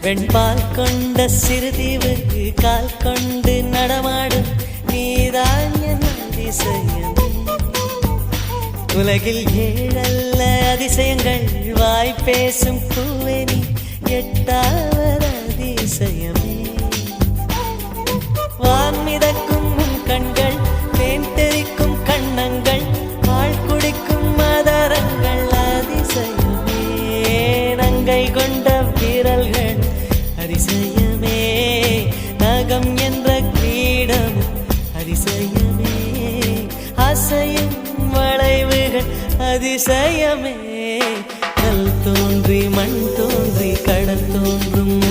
வெண்பால் கொண்ட சிறுதீவு கால் கொண்டு நடமாடும் நீதான் என் அதிசயம். உலகில் ஏழல்ல அதிசயங்கள் வாய் பேசும் பூவே நீ எட்டாவது அதிசயமே. வான் மிதக்கும் கண்கள், தேன் தெறிக்கும் கண்ணங்கள், பால் குடிக்கும் மதரங்கள் அதிசயமே. நங்கை கொண்ட வீரல்கள் அதிசயமே. நகம் என்ற கிரீடம் அதிசயமே. அசையும் வளைவுகள் அதிசயமே. கல் தோன்றி மண் தோன்றி கடல் தோன்றும்